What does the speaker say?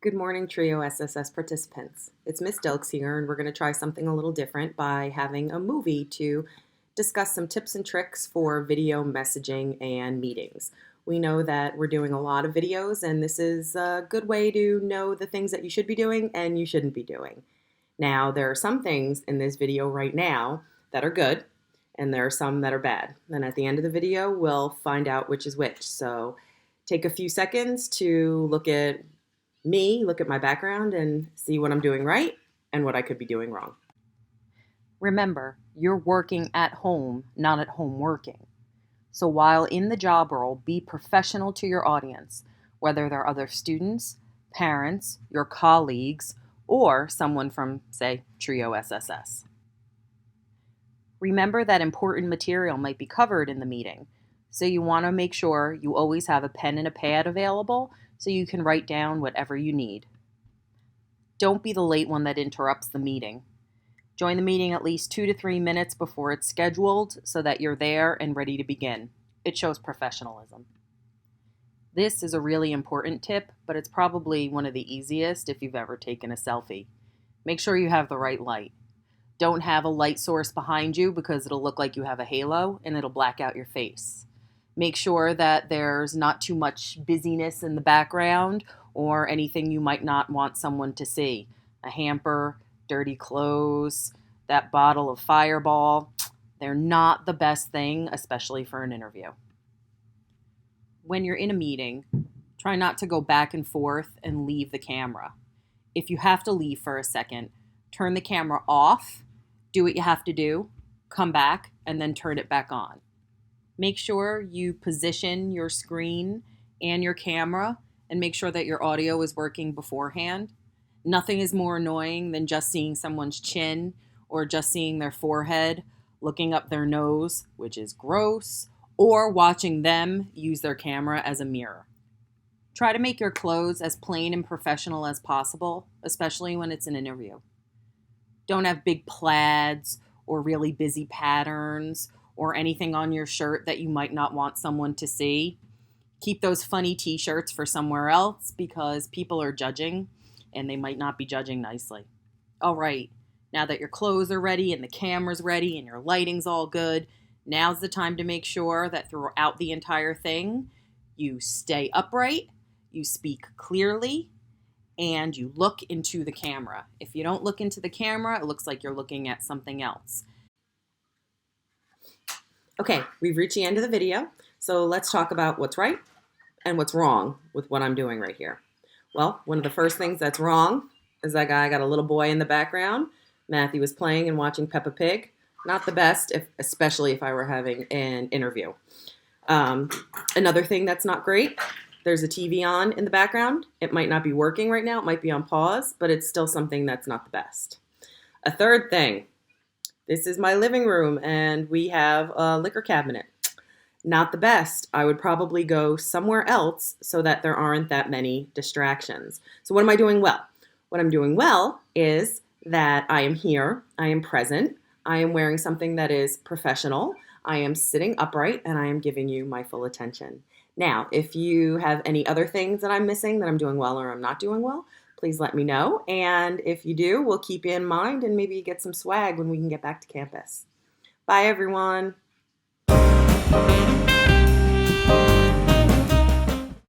Good morning, Trio SSS participants. It's Miss Dilks here, and we're going to try something a little different by having a movie to discuss some tips and tricks for video messaging and meetings. We know that we're doing a lot of videos, and this is a good way to know the things that you should be doing and you shouldn't be doing. Now, there are some things in this video right now that are good, and there are some that are bad. And at the end of the video, we'll find out which is which. So take a few seconds to look at my background, and see what I'm doing right and what I could be doing wrong. Remember, you're working at home, not at home working. So while in the job role, be professional to your audience, whether they're other students, parents, your colleagues, or someone from, say, Trio SSS. Remember that important material might be covered in the meeting, so you want to make sure you always have a pen and a pad available so you can write down whatever you need. Don't be the late one that interrupts the meeting. Join the meeting at least 2 to 3 minutes before it's scheduled so that you're there and ready to begin. It shows professionalism. This is a really important tip, but it's probably one of the easiest if you've ever taken a selfie. Make sure you have the right light. Don't have a light source behind you because it'll look like you have a halo and it'll black out your face. Make sure that there's not too much busyness in the background or anything you might not want someone to see. A hamper, dirty clothes, that bottle of Fireball. They're not the best thing, especially for an interview. When you're in a meeting, try not to go back and forth and leave the camera. If you have to leave for a second, turn the camera off, do what you have to do, come back, and then turn it back on. Make sure you position your screen and your camera and make sure that your audio is working beforehand. Nothing is more annoying than just seeing someone's chin or just seeing their forehead, looking up their nose, which is gross, or watching them use their camera as a mirror. Try to make your clothes as plain and professional as possible, especially when it's an interview. Don't have big plaids or really busy patterns or anything on your shirt that you might not want someone to see. Keep those funny t-shirts for somewhere else because people are judging and they might not be judging nicely. All right, now that your clothes are ready and the camera's ready and your lighting's all good, now's the time to make sure that throughout the entire thing, you stay upright, you speak clearly, and you look into the camera. If you don't look into the camera, it looks like you're looking at something else. Okay, we've reached the end of the video, so let's talk about what's right and what's wrong with what I'm doing right here. Well, one of the first things that's wrong is that guy got a little boy in the background. Matthew was playing and watching Peppa Pig. Not the best, especially if I were having an interview. Another thing that's not great, there's a TV on in the background. It might not be working right now. It might be on pause, but it's still something that's not the best. A third thing, this is my living room, and we have a liquor cabinet. Not the best. I would probably go somewhere else so that there aren't that many distractions. So what am I doing well? What I'm doing well is that I am here, I am present, I am wearing something that is professional, I am sitting upright, and I am giving you my full attention. Now, if you have any other things that I'm missing that I'm doing well or I'm not doing well, please let me know. And if you do, we'll keep you in mind and maybe get some swag when we can get back to campus. Bye, everyone.